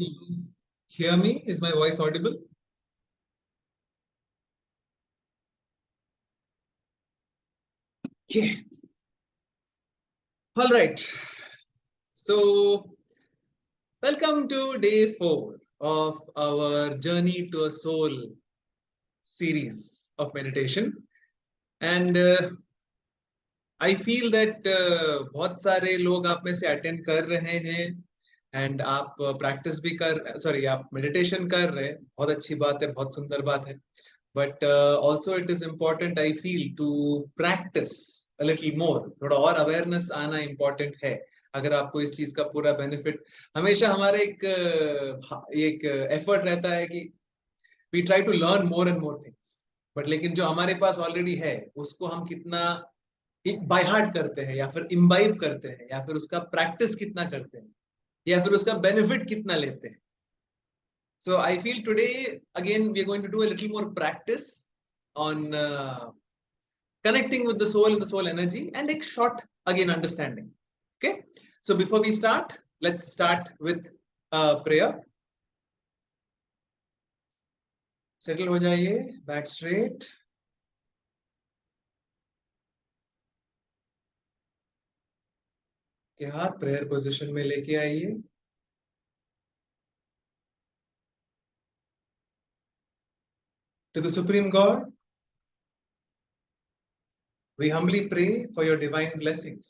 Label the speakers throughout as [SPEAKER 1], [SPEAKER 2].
[SPEAKER 1] you hear me? Is my voice audible? Yeah. All right. So, welcome to day 4 of our Journey to a Soul series of meditation. And I feel that बहुत सारे लोग आप में से attend कर रहे हैं and आप प्रैक्टिस भी कर आप मेडिटेशन कर रहे हैं. बहुत अच्छी बात है, बहुत सुंदर बात है. But also it is important, I feel, to practice a little more. थोड़ा और अवेयरनेस आना इम्पोर्टेंट है अगर आपको इस चीज का पूरा बेनिफिट. हमेशा हमारा एक एफर्ट रहता है कि we try to learn more and more things, but लेकिन जो हमारे पास ऑलरेडी है उसको हम कितना बाय हार्ट करते हैं या फिर इम्बाइब करते हैं या फिर उसका प्रैक्टिस कितना करते हैं या फिर उसका बेनिफिट कितना लेते हैं. So I feel today again we are going to do a little more practice on connecting with the soul and the soul energy and a short again understanding. Okay, so before we start, let's start with prayer. Settle हो जाइए, back straight. के हाथ prayer position में लेके आइए. To the Supreme God, we humbly pray for your divine blessings.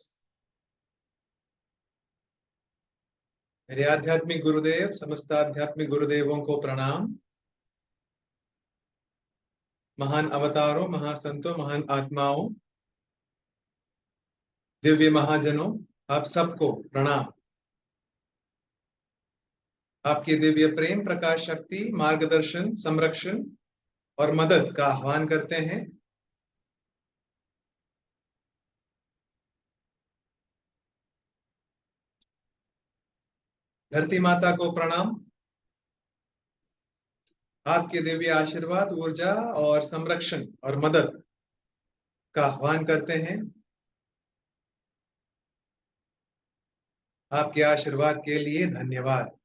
[SPEAKER 1] मेरे आध्यात्मिक गुरुदेव, समस्त आध्यात्मिक गुरुदेवों को प्रणाम. महान अवतारों, महासंतों, महान आत्माओं, दिव्य महाजनों, आप सबको प्रणाम. आपके दिव्य प्रेम, प्रकाश, शक्ति, मार्गदर्शन, संरक्षण और मदद का आह्वान करते हैं. धरती माता को प्रणाम. आपके दिव्य आशीर्वाद, ऊर्जा और संरक्षण और मदद का आह्वान करते हैं. आपके आशीर्वाद के लिए धन्यवाद.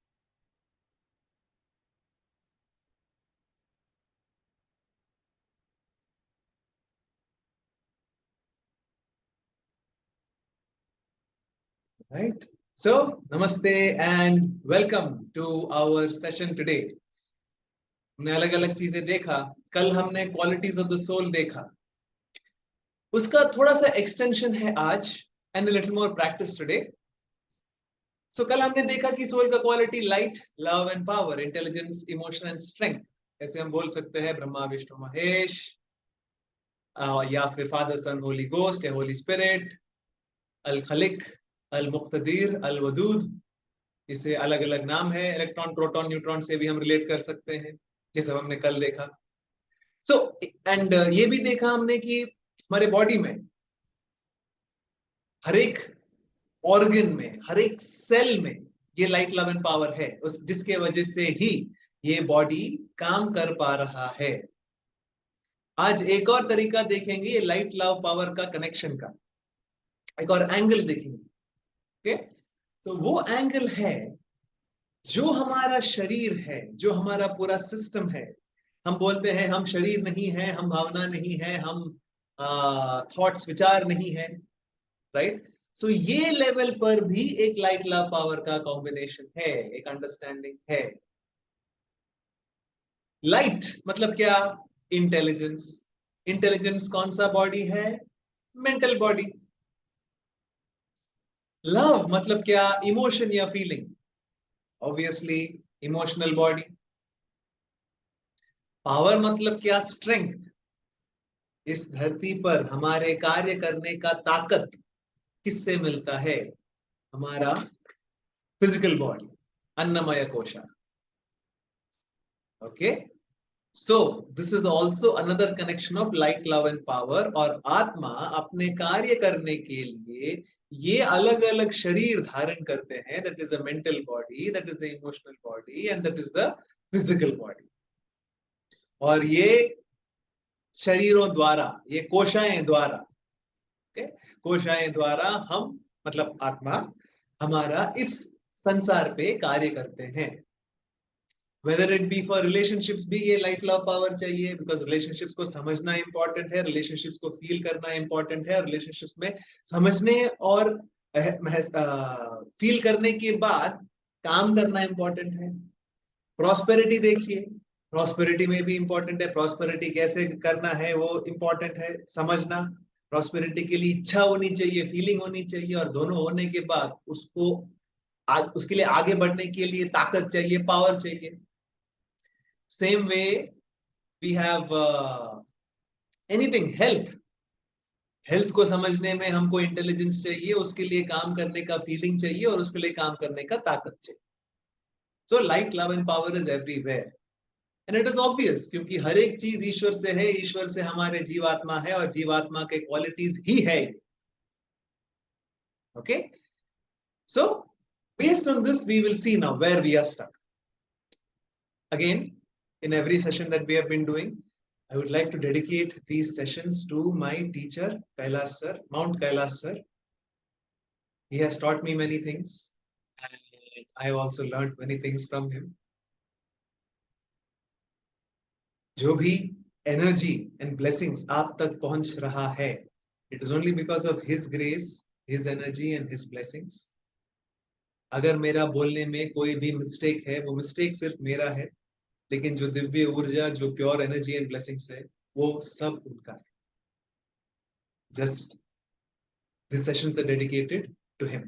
[SPEAKER 1] Right? So, namaste and welcome to our session today. हमने अलग अलग चीजें देखा. कल हमने क्वालिटीज ऑफ द सोल देखा, उसका थोड़ा सा एक्सटेंशन है आज and little more practice today. So कल हमने देखा कि सोल का quality light, love and power, intelligence, emotion and strength. ऐसे हम बोल सकते हैं ब्रह्मा विष्णु महेश, या फिर फादर सन होली गोस्ट या होली स्पिरिट, अल खलिक, अल मुक्तदीर, अल वदूद. इसे अलग अलग नाम है. इलेक्ट्रॉन, प्रोटॉन, न्यूट्रॉन से भी हम रिलेट कर सकते हैं. ये सब हमने कल देखा. सो एंड ये भी देखा हमने कि हमारे बॉडी में हर एक ऑर्गन में, हर एक सेल में ये लाइट, लव एंड पावर है, उस जिसके वजह से ही ये बॉडी काम कर पा रहा है. आज एक और तरीका देखेंगे ये लाइट, लव, पावर का कनेक्शन का. एक और एंगल देखेंगे. ओके, तो वो एंगल है जो हमारा शरीर है, जो हमारा पूरा सिस्टम है. हम बोलते हैं हम शरीर नहीं है, हम भावना नहीं है, हम थॉट्स, विचार नहीं है. राइट? सो ये लेवल पर भी एक लाइट, लव, पावर का कॉम्बिनेशन है, एक अंडरस्टैंडिंग है. लाइट मतलब क्या? इंटेलिजेंस. इंटेलिजेंस कौन सा बॉडी है? Mental body. लव मतलब क्या? इमोशन या feeling, obviously emotional body. Power मतलब क्या? स्ट्रेंथ. इस धरती पर हमारे कार्य करने का ताकत किससे मिलता है? हमारा फिजिकल बॉडी, अन्नमय कोशा. Okay, so this is also another connection of light, love and power. और आत्मा अपने कार्य करने के लिए ये अलग अलग शरीर धारण करते हैं. That is the mental body, that is the emotional body and that is the physical body. और ये शरीरों द्वारा, ये कोशाएं द्वारा, कोशाएं द्वारा हम मतलब आत्मा हमारा इस संसार पे कार्य करते हैं. Whether it be for relationships भी ये लाइट लव पावर चाहिए, बिकॉज रिलेशनशिप्स को समझना इंपॉर्टेंट है, रिलेशनशिप्स को फील करना इंपॉर्टेंट है, रिलेशनशिप्स में समझने और फील करने के बाद काम करना इंपॉर्टेंट है। प्रॉस्पेरिटी देखिए, प्रॉस्पेरिटी में भी इंपॉर्टेंट है, प्रॉस्पेरिटी कैसे करना है वो इंपॉर्टेंट है समझना। प्रॉस्पेरिटी के लिए इच्छा होनी चाहिए, फीलिंग होनी चाहिए, और दोनों होने के बाद उसको उसके लिए आगे बढ़ने के लिए ताकत चाहिए, पावर चाहिए। Same way we have anything, health, health को समझने में हमको इंटेलिजेंस चाहिए, उसके लिए काम करने का फीलिंग चाहिए, और उसके लिए काम करने का ताकत चाहिए। So light love and power is everywhere and it is obvious, क्योंकि हर एक चीज ईश्वर से है, ईश्वर से हमारे जीवात्मा है, और जीवात्मा के क्वालिटीज ही है। Okay, so based on this we will see now where we are stuck. Again, in every session that we have been doing, I would like to dedicate these sessions to my teacher Kailash sir, Mount Kailash sir. He has taught me many things and I have also learned many things from him. जो भी energy and blessings आप तक पहुंच रहा है, it is only because of his grace, his energy and his blessings. अगर मेरा बोलने में कोई भी मिस्टेक है, वो मिस्टेक सिर्फ मेरा है, लेकिन जो दिव्य ऊर्जा, जो प्योर एनर्जी एंड ब्लेसिंग्स है, वो सब उनका है। Just this sessions are dedicated to him.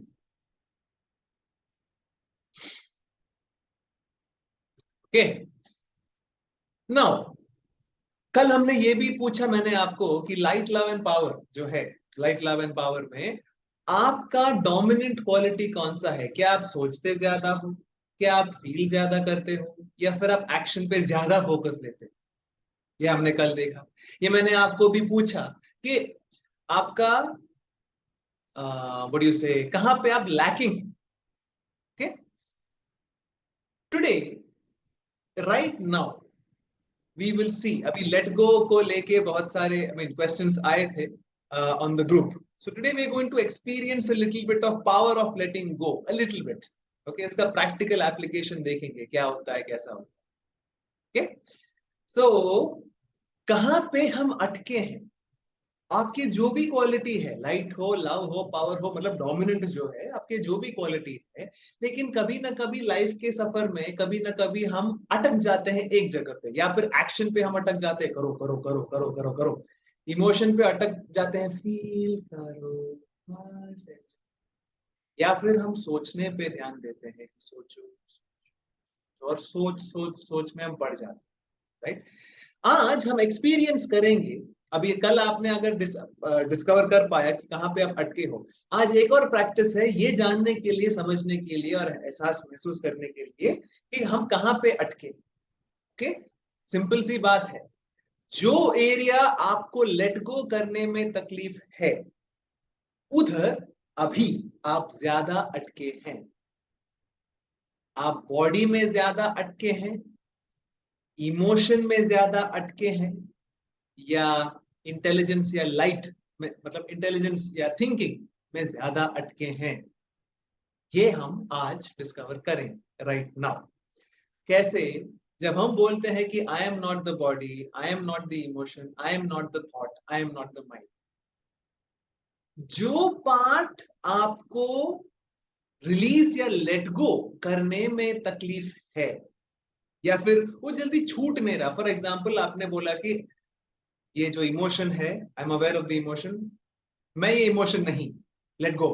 [SPEAKER 1] Okay, now कल हमने ये भी पूछा मैंने आपको कि लाइट लव एंड पावर जो है, लाइट लव एंड पावर में आपका डोमिनेंट क्वालिटी कौन सा है? क्या आप सोचते ज्यादा हो, क्या आप फील ज्यादा करते हो, या फिर आप एक्शन पे ज्यादा फोकस लेते हो? ये हमने कल देखा। ये मैंने आपको भी पूछा कि आपका व्हाट डू यू से, कहां पे आप lacking. Okay, today right now we will see, अभी लेट गो को लेके बहुत सारे क्वेश्चंस आए थे on the group. So today we are going to experience a little bit of power of letting go, a little bit. Okay, इसका practical application देखेंगे क्या होता है, कैसा होता है। ओके, सो कहां पे हम अटके हैं? आपकी जो भी क्वालिटी है, लाइट हो, लव हो, पावर हो, मतलब डोमिनेंट जो है, आपके जो भी क्वालिटी है, लेकिन कभी ना कभी लाइफ के सफर में कभी ना कभी हम अटक जाते हैं एक जगह पे, या फिर एक्शन पे हम अटक जाते हैं, करो करो करो करो करो करो, इमोशन पे अटक जाते हैं, फील करो, या फिर हम सोचने पे ध्यान देते हैं, सोचो, और सोच सोच सोच में हम बढ़ जाते हैं। राइट, आज हम एक्सपीरियंस करेंगे। अभी कल आपने अगर डिस्कवर कर पाया कि कहां पे आप अटके हो, आज एक और प्रैक्टिस है ये जानने के लिए, समझने के लिए और एहसास महसूस करने के लिए कि हम कहां पे अटके। ओके, सिंपल सी बात है, जो एरिया आपको लेट गो करने में तकलीफ है, उधर अभी आप ज्यादा अटके हैं। आप बॉडी में ज्यादा अटके हैं, इमोशन में ज्यादा अटके हैं, या इंटेलिजेंस या लाइट में, मतलब इंटेलिजेंस या थिंकिंग में ज्यादा अटके हैं। ये हम आज डिस्कवर करेंगे राइट नाउ। कैसे? जब हम बोलते हैं कि I am not the body, I am not the emotion, I am not the thought, I am not the mind, जो पार्ट आपको रिलीज या लेट गो करने में तकलीफ है, या फिर वो जल्दी छूट नहीं रहा। फॉर एग्जाम्पल, आपने बोला कि ये जो इमोशन है, I am aware of the emotion, मैं ये इमोशन नहीं, लेट गो।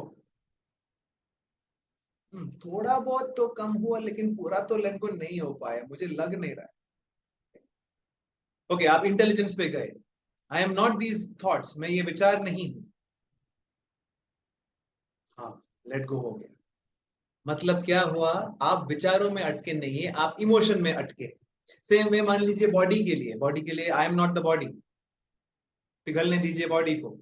[SPEAKER 1] थोड़ा बहुत तो कम हुआ, लेकिन पूरा तो लेट गो नहीं हो पाया, मुझे लग नहीं रहा है। ओके, आप इंटेलिजेंस पे गए, I am not these thoughts, मैं ये विचार नहीं हूं। हाँ, लेट गो हो गया। मतलब क्या हुआ? आप विचारों में अटके नहीं है, आप इमोशन में अटके। सेम वे मान लीजिए बॉडी के लिए, बॉडी के लिए I am not the body, पिघलने दीजिए बॉडी को।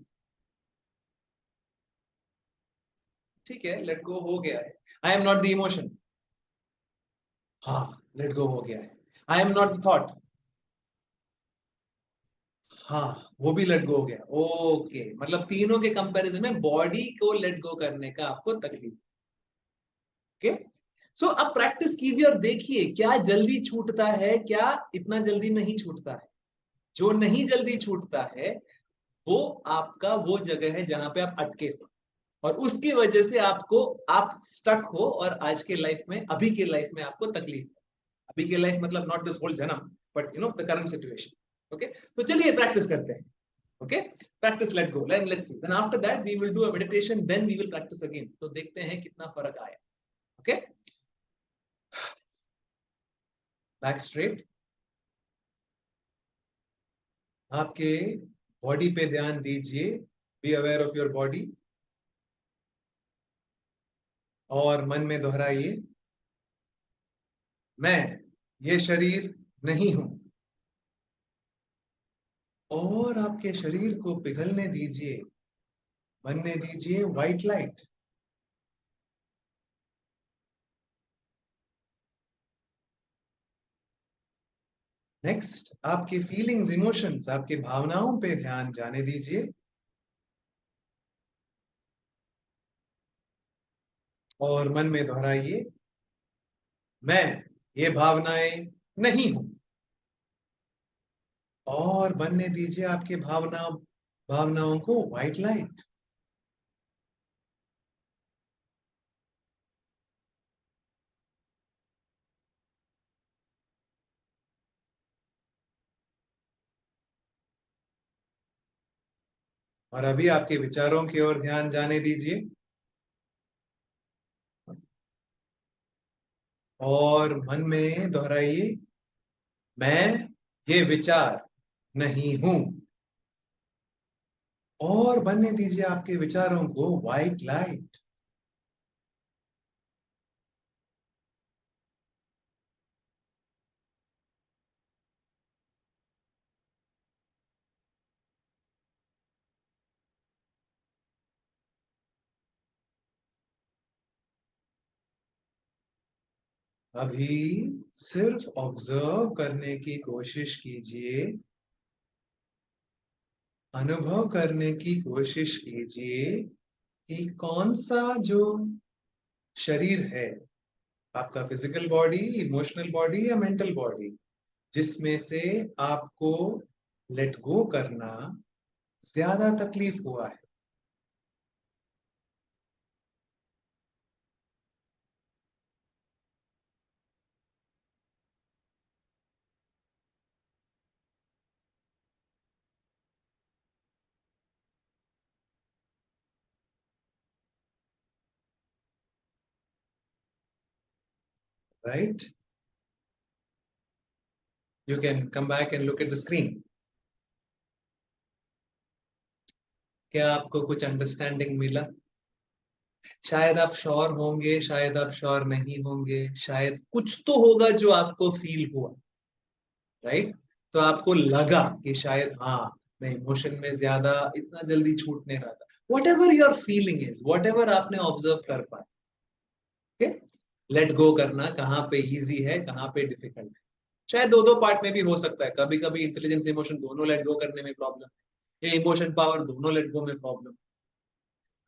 [SPEAKER 1] ठीक है, लेट गो हो गया है। I am not the emotion, हाँ, लेट गो हो गया है। I am not the thought, हाँ, वो भी लेट गो हो गया। ओके, मतलब तीनों के कंपैरिजन में बॉडी को लेट गो करने का आपको तकलीफ। ओके, सो अब प्रैक्टिस कीजिए और देखिए क्या जल्दी छूटता है, क्या इतना जल्दी नहीं छूटता है। जो नहीं जल्दी छूटता है वो आपका वो जगह है जहां पे आप अटके हो और उसकी वजह से आपको आप स्टक हो और आज के लाइफ में, अभी के लाइफ में आपको तकलीफ है। अभी के लाइफ मतलब नॉट दिस होल जन्म, but you know the current situation. Okay, तो चलिए प्रैक्टिस करते हैं। Okay, practice, let go, let's see, then after that we will do a meditation, then we will practice again. तो देखते हैं कितना फर्क आया। ओके, बैक स्ट्रेट, आपके बॉडी पे ध्यान दीजिए, be aware of your body, और मन में दोहराइए, मैं ये शरीर नहीं हूं। और आपके शरीर को पिघलने दीजिए, बनने दीजिए व्हाइट लाइट। नेक्स्ट, आपकी फीलिंग्स, इमोशंस, आपकी भावनाओं पे ध्यान जाने दीजिए और मन में दोहराइए, मैं ये भावनाएं नहीं हूं। और बनने दीजिए आपके भावनाओं को व्हाइट लाइट। और अभी आपके विचारों की ओर ध्यान जाने दीजिए और मन में दोहराइए, मैं ये विचार नहीं हूं। और बनने दीजिए आपके विचारों को व्हाइट लाइट। अभी सिर्फ ऑब्जर्व करने की कोशिश कीजिए, अनुभव करने की कोशिश कीजिए कि कौन सा जो शरीर है, आपका फिजिकल बॉडी, इमोशनल बॉडी या मेंटल बॉडी, जिसमें से आपको लेट गो करना ज्यादा तकलीफ हुआ है। Right, you can come back and look at the screen. क्या आपको कुछ अंडरस्टैंडिंग मिला? शायद आप श्योर होंगे, शायद आप श्योर नहीं होंगे, शायद कुछ तो होगा जो आपको फील हुआ। राइट, तो आपको लगा कि शायद हाँ, मैं इमोशन में ज्यादा इतना जल्दी छूट नहीं रहा था। What ever your feeling is, what ever आपने ऑब्जर्व कर पाए, okay? लेट गो करना कहाँ पे इजी है, कहाँ पे डिफिकल्ट है। शायद दो दो पार्ट में भी हो सकता है, कभी कभी इंटेलिजेंस इमोशन दोनों लेट गो करने में प्रॉब्लम है, ये इमोशन पावर दोनों लेट गो में प्रॉब्लम,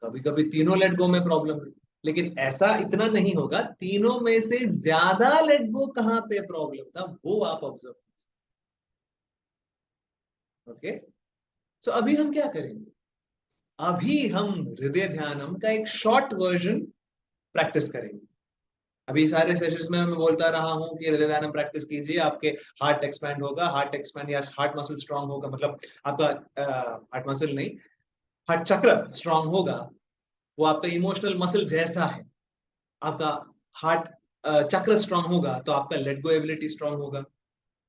[SPEAKER 1] कभी कभी तीनों लेट गो में प्रॉब्लम है। लेकिन ऐसा इतना नहीं होगा, तीनों में से ज्यादा लेट गो कहाँ पे प्रॉब्लम था वो आप ऑब्जर्व कीजिए। ओके, सो अभी हम क्या करेंगे? अभी हम हृदय ध्यानम का एक शॉर्ट वर्जन प्रैक्टिस करेंगे। अभी सारे सेशंस में मैं बोलता रहा हूं कि हृदय ध्यानम प्रैक्टिस कीजिए, आपके हार्ट एक्सपैंड होगा, हार्ट एक्सपैंड या हार्ट मसल स्ट्रांग होगा, मतलब आपका हार्ट मसल नहीं, हार्ट चक्र स्ट्रांग होगा। वो आपका इमोशनल मसल जैसा है, आपका हार्ट चक्र स्ट्रांग होगा तो आपका लेट गो एबिलिटी स्ट्रांग होगा।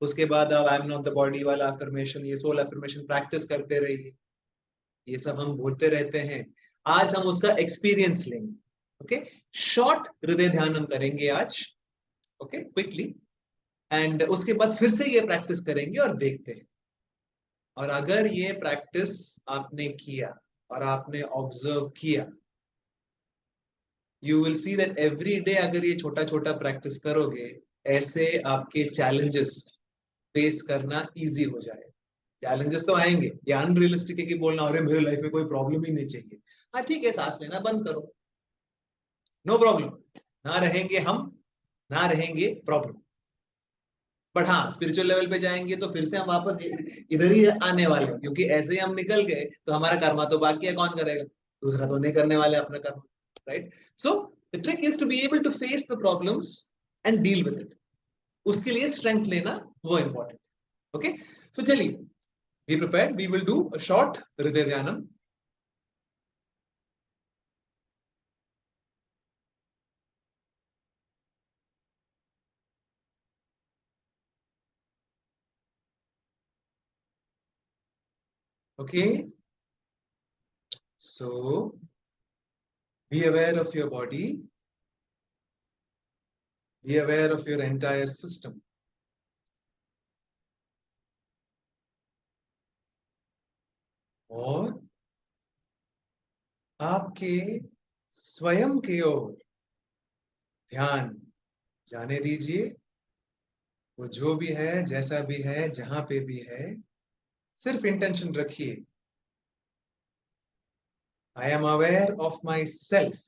[SPEAKER 1] उसके बाद आप I am not the body वाला अफर्मेशन, ये सोल अफर्मेशन प्रैक्टिस करते रहिए। ये सब हम बोलते रहते हैं, आज हम उसका एक्सपीरियंस लेंगे। ओके, शॉर्ट हृदय ध्यान हम करेंगे आज। ओके, क्विकली, एंड उसके बाद फिर से ये प्रैक्टिस करेंगे और देखते हैं। और अगर ये प्रैक्टिस आपने किया और आपने ऑब्जर्व किया, you will see that every day अगर ये छोटा छोटा प्रैक्टिस करोगे, ऐसे आपके चैलेंजेस फेस करना इजी हो जाए। चैलेंजेस तो आएंगे, ये अनरियलिस्टिक है कि बोलना अरे मेरे लाइफ में कोई प्रॉब्लम ही नहीं चाहिए। हाँ ठीक है, सांस लेना बंद करो, नो प्रॉब्लम, ना रहेंगे हम, ना रहेंगे प्रॉब्लम। बट हाँ, स्पिरिचुअल लेवल पे जाएंगे तो फिर से हम वापस इधर ही आने वाले हैं, क्योंकि ऐसे ही हम निकल गए तो हमारा कर्मा तो बाकी है, कौन करेगा? दूसरा तो नहीं करने वाले अपना कर्म, right? So the trick is to be able to face the problems and deal with it. उसके लिए स्ट्रेंथ लेना वो इंपॉर्टेंट। ओके, सो चलिए, be prepared, we will do a short हृदय ध्यानम। Okay, so be aware of your body, be aware of your entire system. और आपके स्वयं की ओर ध्यान जाने दीजिए। वो जो भी है, जैसा भी है, जहां पे भी है, सिर्फ इंटेंशन रखिए, I am aware of my self.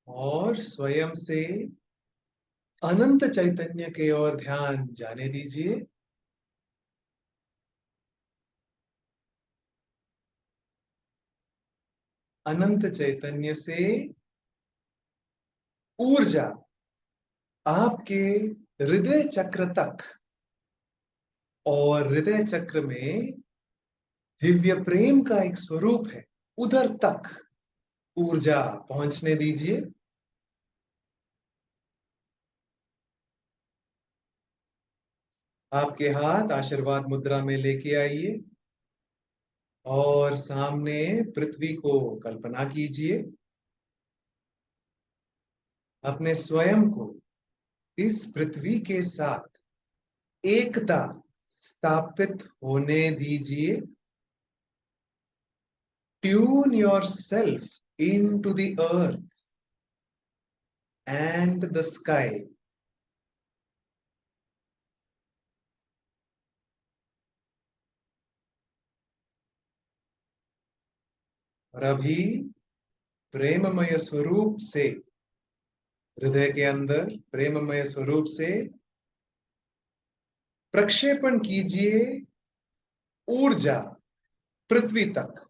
[SPEAKER 1] और स्वयं से अनंत चैतन्य के ओर ध्यान जाने दीजिए। अनंत चैतन्य से ऊर्जा आपके हृदय चक्र तक, और हृदय चक्र में दिव्य प्रेम का एक स्वरूप है, उधर तक ऊर्जा पहुंचने दीजिए। आपके हाथ आशीर्वाद मुद्रा में लेके आइए और सामने पृथ्वी को कल्पना कीजिए। अपने स्वयं को इस पृथ्वी के साथ एकता स्थापित होने दीजिए। Tune yourself into the earth and the sky. और अभी प्रेममय स्वरूप से, हृदय के अंदर प्रेममय स्वरूप से प्रक्षेपण कीजिए ऊर्जा पृथ्वी तक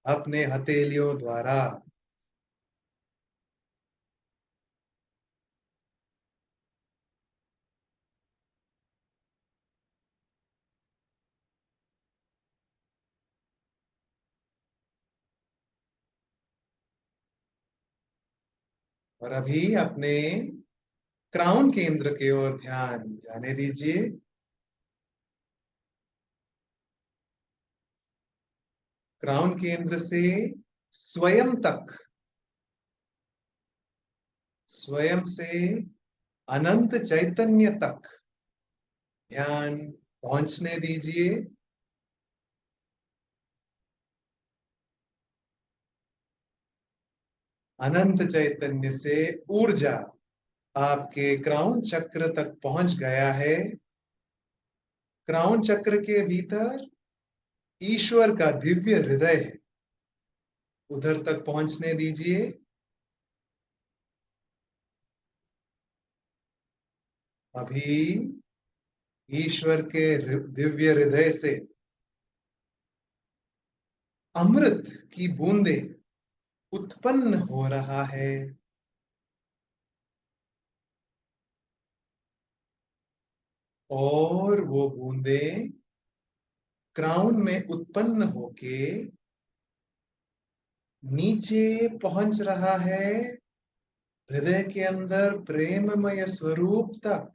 [SPEAKER 1] अपने हथेलियों द्वारा। और अभी अपने क्राउन केंद्र की ओर ध्यान जाने दीजिए। क्राउन केंद्र से स्वयं तक, स्वयं से अनंत चैतन्य तक ध्यान पहुंचने दीजिए। अनंत चैतन्य से ऊर्जा आपके क्राउन चक्र तक पहुंच गया है। क्राउन चक्र के भीतर ईश्वर का दिव्य हृदय है, उधर तक पहुंचने दीजिए। अभी ईश्वर के दिव्य हृदय से अमृत की बूंदे उत्पन्न हो रहा है। और वो बूंदे क्राउन में उत्पन्न होके नीचे पहुंच रहा है, हृदय के अंदर प्रेममय स्वरूप तक।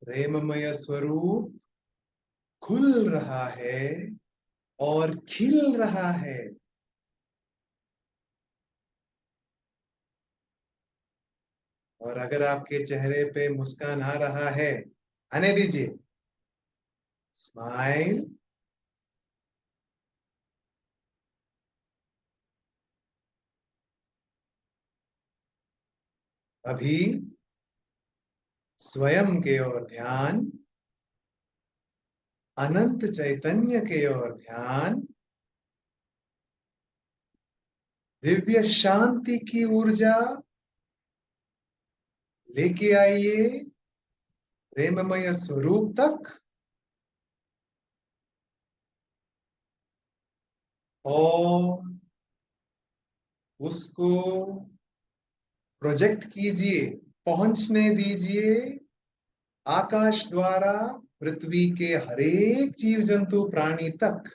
[SPEAKER 1] प्रेममय स्वरूप खुल रहा है और खिल रहा है। और अगर आपके चेहरे पे मुस्कान आ रहा है, आने दीजिए, स्माइल। अभी स्वयं के ओर ध्यान, अनंत चैतन्य के ओर ध्यान, दिव्य शांति की ऊर्जा लेके आइए प्रेममय स्वरूप तक, और उसको प्रोजेक्ट कीजिए, पहुंचने दीजिए आकाश द्वारा पृथ्वी के हरेक जीव जंतु प्राणी तक।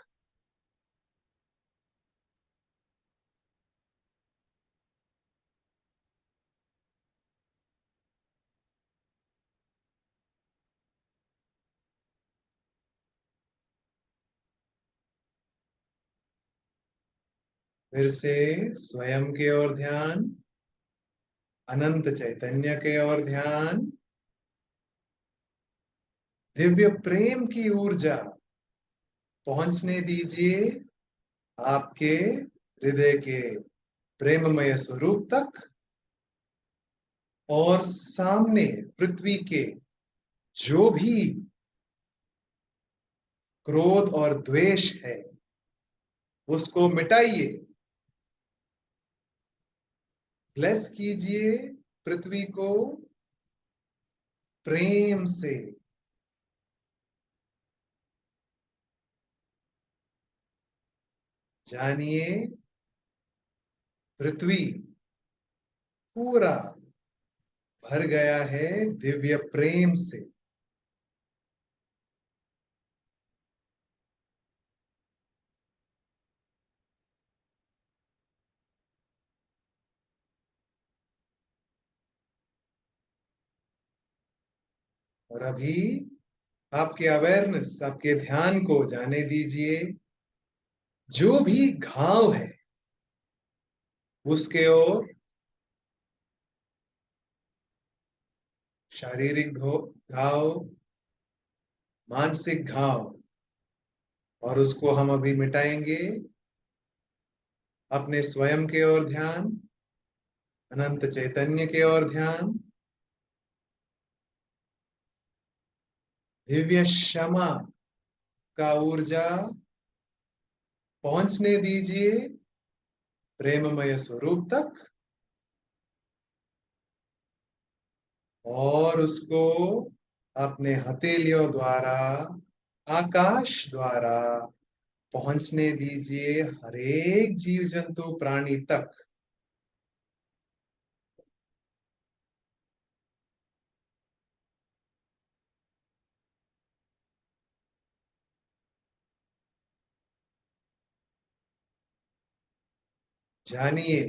[SPEAKER 1] फिर से स्वयं के ओर ध्यान, अनंत चैतन्य के ओर ध्यान, दिव्य प्रेम की ऊर्जा पहुंचने दीजिए आपके हृदय के प्रेममय स्वरूप तक, और सामने पृथ्वी के जो भी क्रोध और द्वेष है उसको मिटाइए, ब्लेस कीजिए पृथ्वी को प्रेम से। जानिए पृथ्वी पूरा भर गया है दिव्य प्रेम से। और अभी आपके अवेयरनेस, आपके ध्यान को जाने दीजिए जो भी घाव है उसके ओर, शारीरिक घाव, मानसिक घाव, और उसको हम अभी मिटाएंगे। अपने स्वयं के ओर ध्यान, अनंत चैतन्य के ओर ध्यान, दिव्य क्षमा का ऊर्जा पहुंचने दीजिए प्रेममय स्वरूप तक, और उसको अपने हथेलियों द्वारा, आकाश द्वारा पहुंचने दीजिए हरेक जीव जंतु प्राणी तक। जानिए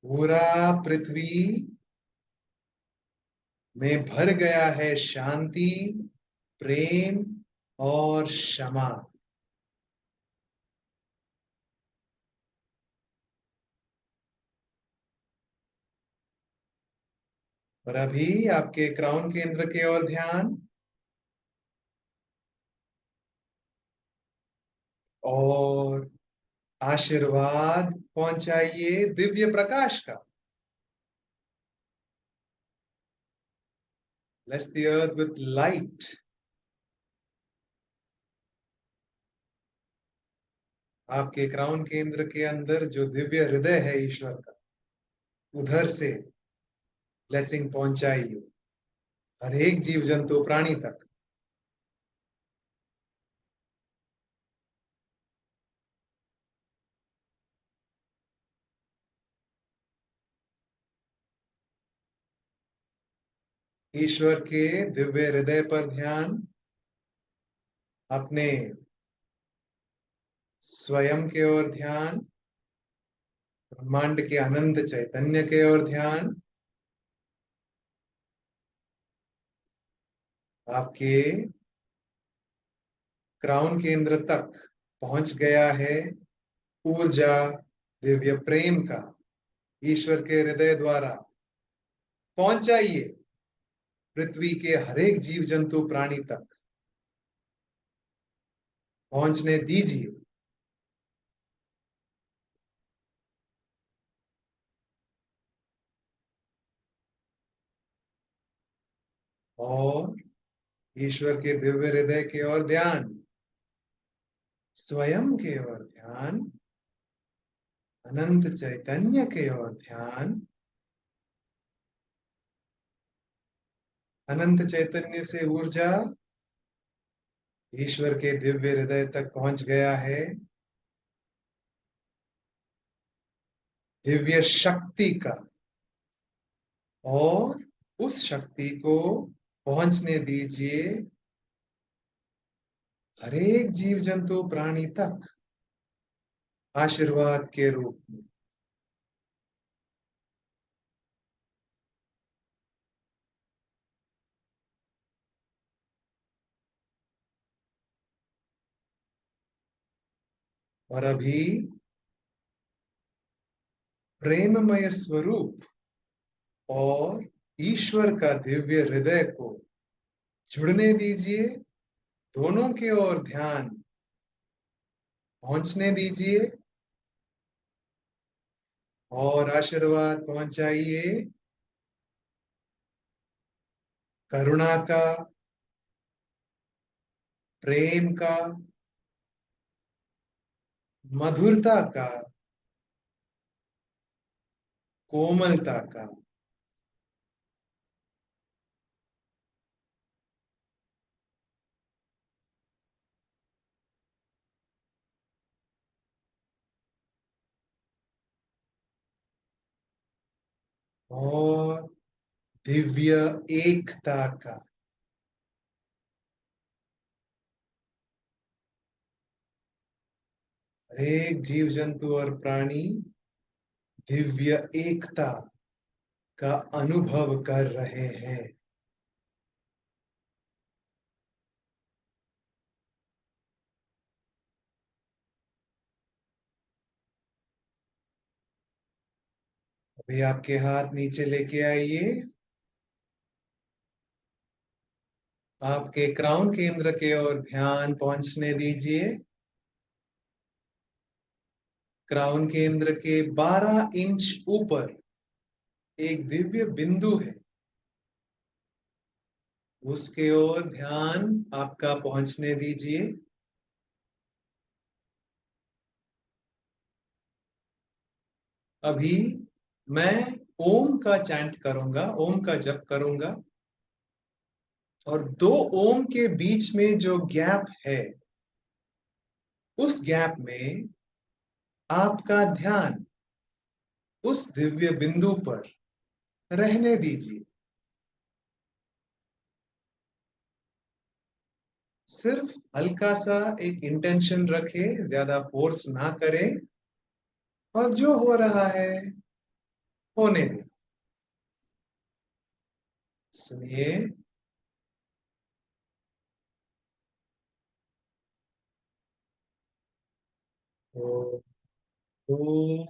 [SPEAKER 1] पूरा पृथ्वी में भर गया है शांति, प्रेम और क्षमा। और अभी आपके क्राउन केंद्र के ओर ध्यान, और आशीर्वाद पहुंचाइए दिव्य प्रकाश का। Bless the earth with light। आपके क्राउन केंद्र के अंदर जो दिव्य हृदय है ईश्वर का, उधर से ब्लेसिंग पहुंचाइए हर एक जीव जंतु प्राणी तक। ईश्वर के दिव्य हृदय पर ध्यान, अपने स्वयं के ओर ध्यान, ब्रह्मांड के अनंत चैतन्य के ओर ध्यान, आपके क्राउन केंद्र तक पहुंच गया है ऊर्जा दिव्य प्रेम का। ईश्वर के हृदय द्वारा पहुंचाइए पृथ्वी के हरेक जीव जंतु प्राणी तक, पहुंचने दीजिए। और ईश्वर के दिव्य हृदय की ओर ध्यान, स्वयं की ओर ध्यान, अनंत चैतन्य की ओर ध्यान। अनंत चैतन्य से ऊर्जा ईश्वर के दिव्य हृदय तक पहुंच गया है। दिव्य शक्ति का, और उस शक्ति को पहुंचने दीजिए हर एक जीव जंतु प्राणी तक, आशीर्वाद के रूप में। और अभी प्रेममय स्वरूप और ईश्वर का दिव्य हृदय को जुड़ने दीजिए। दोनों की ओर ध्यान पहुंचने दीजिए और आशीर्वाद पहुंचाइए करुणा का, प्रेम का, मधुरता का, कोमलता का। और दिव्य एकता का। हरेक जीव जंतु और प्राणी दिव्य एकता का अनुभव कर रहे हैं। अभी आपके हाथ नीचे लेके आइए। आपके क्राउन केंद्र के ओर ध्यान पहुंचने दीजिए। क्राउन केंद्र के 12 इंच ऊपर एक दिव्य बिंदु है, उसके ओर ध्यान आपका पहुंचने दीजिए। अभी मैं ओम का चैंट करूंगा, ओम का जप करूंगा, और दो ओम के बीच में जो गैप है, उस गैप में आपका ध्यान उस दिव्य बिंदु पर रहने दीजिए। सिर्फ हल्का सा एक इंटेंशन रखें, ज्यादा फोर्स ना करें, और जो हो रहा है होने दें। सुनिए। ओ, ओ,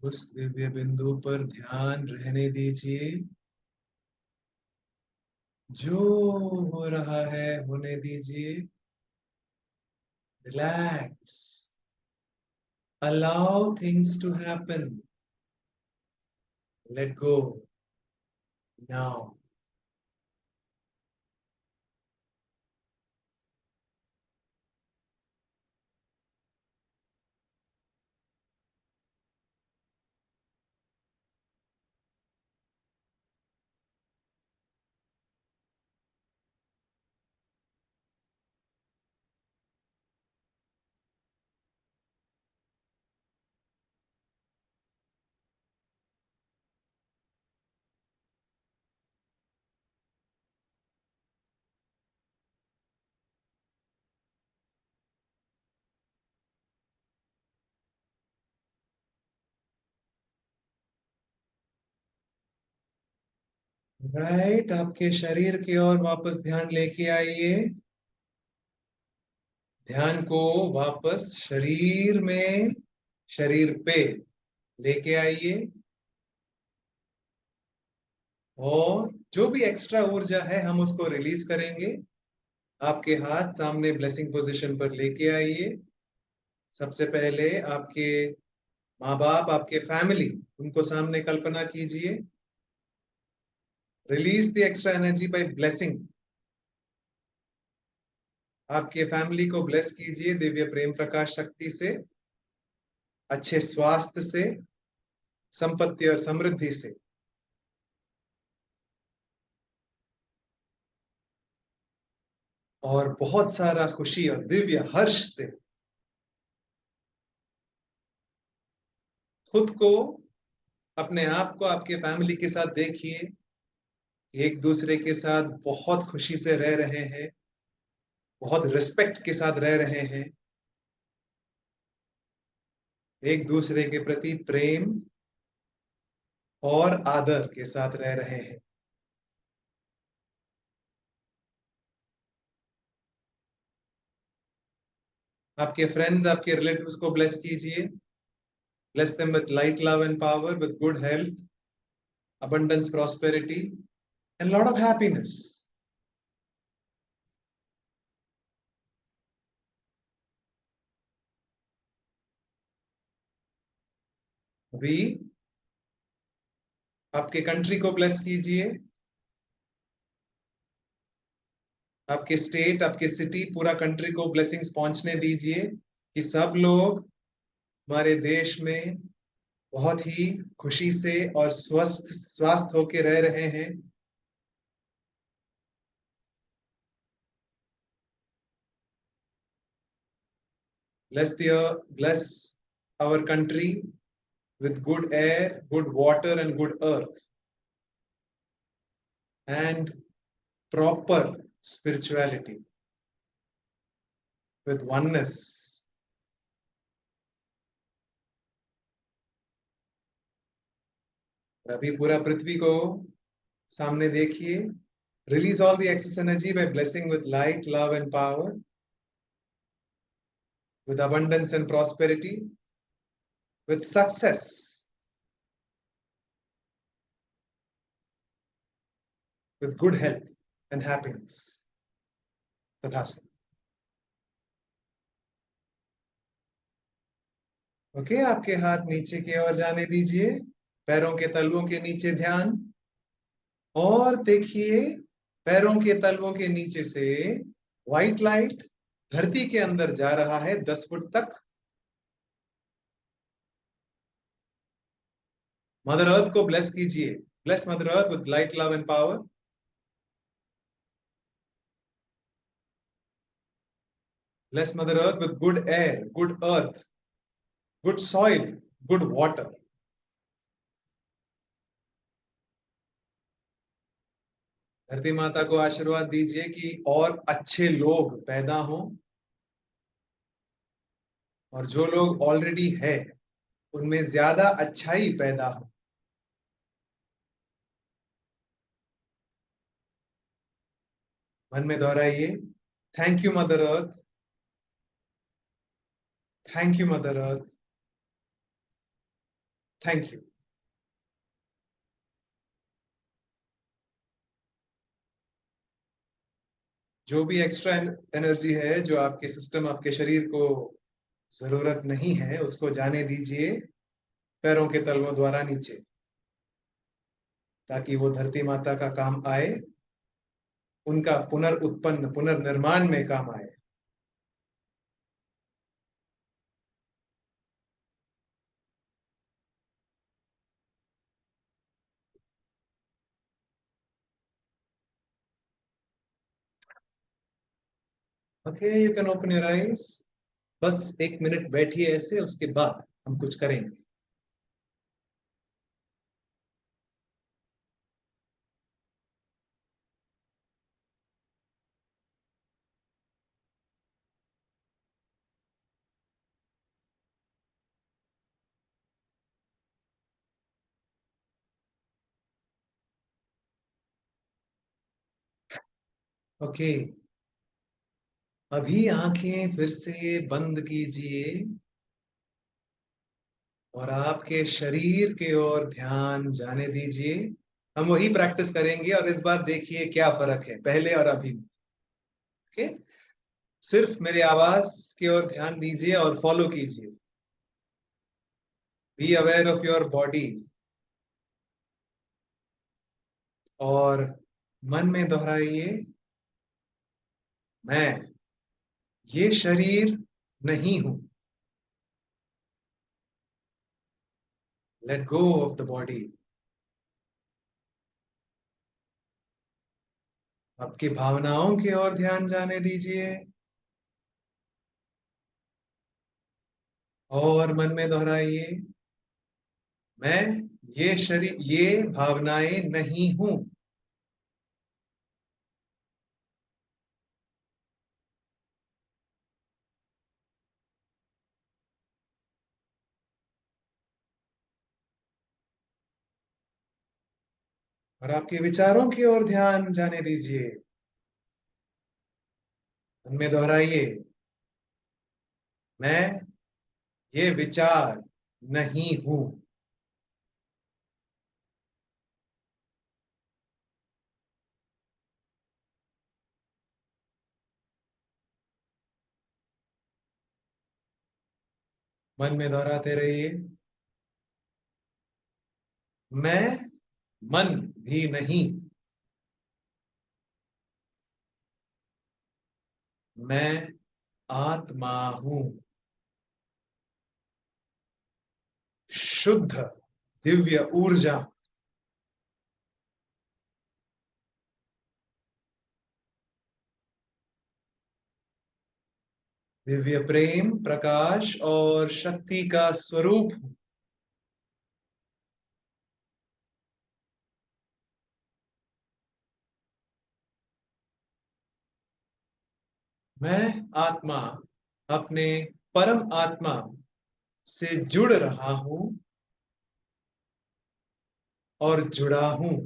[SPEAKER 1] उस दिव्य बिंदु पर ध्यान रहने दीजिए। जो हो रहा है होने दीजिए। Relax. Allow things to happen. Let go now. Right, आपके शरीर की ओर वापस ध्यान लेके आइए। ध्यान को वापस शरीर में, शरीर पे लेके आइए। और जो भी एक्स्ट्रा ऊर्जा है हम उसको रिलीज करेंगे। आपके हाथ सामने ब्लेसिंग पोजीशन पर लेके आइए। सबसे पहले आपके माँ बाप, आपके फैमिली, उनको सामने कल्पना कीजिए। Release the extra energy by blessing. आपके फैमिली को ब्लेस कीजिए दिव्य प्रेम प्रकाश शक्ति से, अच्छे स्वास्थ्य से, संपत्ति और समृद्धि से। और बहुत सारा खुशी और दिव्य हर्ष से। खुद को, अपने आप को आपके फैमिली के साथ देखिए, एक दूसरे के साथ बहुत खुशी से रह रहे हैं, बहुत रिस्पेक्ट के साथ रह रहे हैं, एक दूसरे के प्रति प्रेम और आदर के साथ रह रहे हैं। आपके फ्रेंड्स, आपके रिलेटिव्स को ब्लेस कीजिए। Bless them with light, love and power, with good health, abundance, prosperity and lot of happiness. अभी आपके कंट्री को ब्लेस कीजिए। आपके स्टेट, आपके सिटी, पूरा कंट्री को ब्लेसिंग्स पहुंचने दीजिए कि सब लोग हमारे देश में बहुत ही खुशी से और स्वस्थ स्वास्थ्य होके रह रहे हैं। Bless our country with good air, good water, and good earth, and proper spirituality with oneness. अभी पूरा पृथ्वी को सामने देखिए। Release all the excess energy by blessing with light, love, and power, with abundance and prosperity, with success, with good health and happiness. तथास्तु। Okay, आपके हाथ नीचे की ओर जाने दीजिए। पैरों के तलवों के नीचे ध्यान। और देखिए, पैरों के तलवों के नीचे से व्हाइट लाइट धरती के अंदर जा रहा है 10 फुट तक। मदर अर्थ को ब्लेस कीजिए। Bless mother earth with light, love and power. Bless mother earth with good air, good earth, good soil, good water. धरती माता को आशीर्वाद दीजिए कि और अच्छे लोग पैदा हों, और जो लोग ऑलरेडी है उनमें ज्यादा अच्छाई पैदा हो। मन में दोहराइए, thank you mother earth, thank you mother earth, thank you. जो भी एक्स्ट्रा एनर्जी है जो आपके सिस्टम, आपके शरीर को जरूरत नहीं है, उसको जाने दीजिए पैरों के तलवों द्वारा नीचे, ताकि वो धरती माता का काम आए, उनका पुनर्उत्पन्न, पुनर्निर्माण में काम आए। Okay, you can open your eyes. बस 1 मिनट बैठिए ऐसे, उसके बाद हम कुछ करेंगे। ओके, अभी आंखें फिर से बंद कीजिए और आपके शरीर के ओर ध्यान जाने दीजिए। हम वही प्रैक्टिस करेंगे और इस बार देखिए क्या फर्क है पहले और अभी में। ओके, सिर्फ मेरी आवाज की ओर ध्यान दीजिए और फॉलो कीजिए। B aware of your body और मन में दोहराइए, मैं ये शरीर नहीं हूं। Let go of the body. आपकी भावनाओं की ओर ध्यान जाने दीजिए और मन में दोहराइए, मैं ये शरीर, ये भावनाएं नहीं हूं। और आपके विचारों की ओर ध्यान जाने दीजिए, मन में दोहराइए, मैं ये विचार नहीं हूं। मन में दोहराते रहिए, मैं मन भी नहीं, मैं आत्मा हूं। शुद्ध दिव्य ऊर्जा, दिव्य प्रेम, प्रकाश और शक्ति का स्वरूप हूं। मैं आत्मा अपने परम आत्मा से जुड़ रहा हूं और जुड़ा हूं।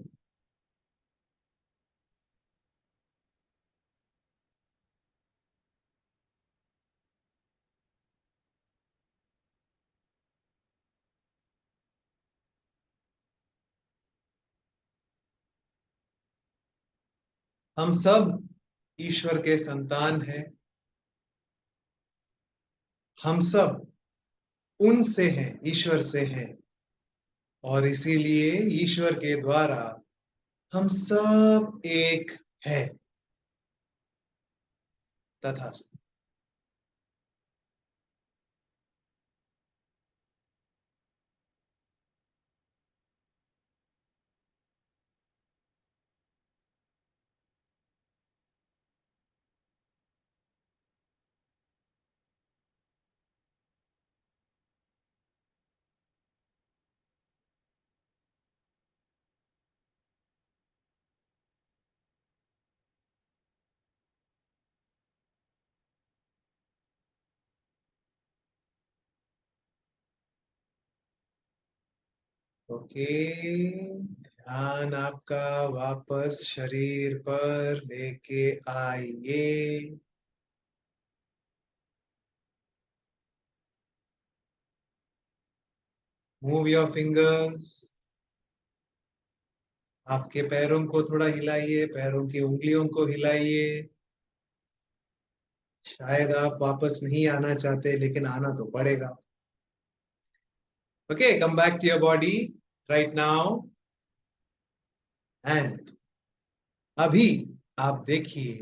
[SPEAKER 1] हम सब ईश्वर के संतान हैं। हम सब उनसे हैं, ईश्वर से हैं, और इसीलिए ईश्वर के द्वारा हम सब एक है। तथास्तु। ओके, ध्यान आपका वापस शरीर पर लेके आइए। Move your fingers. आपके पैरों को थोड़ा हिलाइए, पैरों की उंगलियों को हिलाइए। शायद आप वापस नहीं आना चाहते लेकिन आना तो पड़ेगा। Okay, come back to your body right now. And अभी आप देखिए,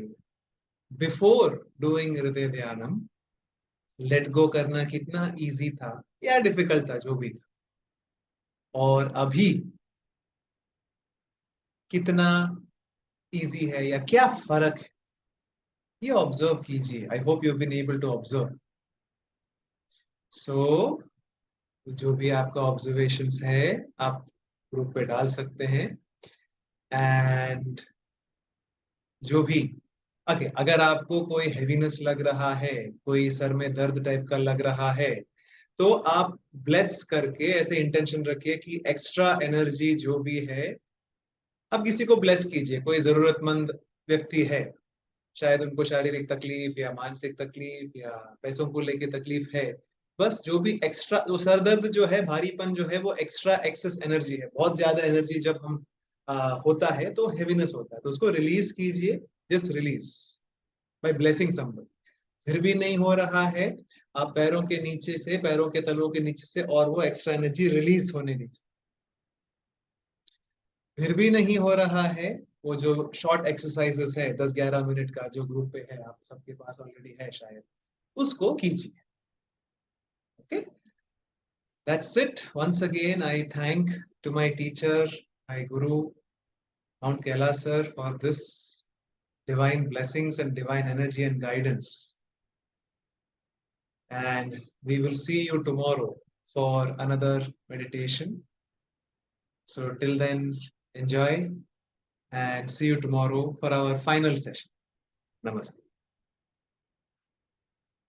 [SPEAKER 1] बिफोर डूइंग हृदय ध्यानम, लेट गो करना कितना इजी था या डिफिकल्ट था, जो भी था, और अभी कितना इजी है या क्या फर्क है, ये ऑब्जर्व कीजिए। I hope you been able to observe. So जो भी आपका ऑब्जर्वेशंस है, आप ग्रुप पे डाल सकते हैं। एंड जो भी, ओके, अगर आपको कोई हेवीनेस लग रहा है, कोई सर में दर्द टाइप का लग रहा है, तो आप ब्लेस करके ऐसे इंटेंशन रखिए कि एक्स्ट्रा एनर्जी जो भी है, आप किसी को ब्लेस कीजिए, कोई जरूरतमंद व्यक्ति है, शायद उनको शारीरिक तकलीफ या मानसिक तकलीफ या पैसों को लेके तकलीफ है, बस जो भी एक्स्ट्रा, वो सर दर्द जो है, भारीपन जो है, वो एक्स्ट्रा एक्सेस एनर्जी है। बहुत ज्यादा एनर्जी जब हम होता है तो हेवीनेस होता है, तो उसको रिलीज कीजिए, just release by blessing someone. फिर भी नहीं हो रहा है, आप पैरों के नीचे से, पैरों के तलों के नीचे से और वो एक्स्ट्रा एनर्जी रिलीज होने दीजिए। फिर भी नहीं हो रहा है, वो जो शॉर्ट एक्सरसाइजेस है 10-11 मिनट का, जो ग्रुप पे है, आप सबके पास ऑलरेडी है शायद, उसको कीजिए। Okay, that's it. Once again I thank to my teacher, my guru Mount Kailash sir, for this divine blessings and divine energy and guidance. And we will see you tomorrow for another meditation. So till then, enjoy and see you tomorrow for our final session. Namaste.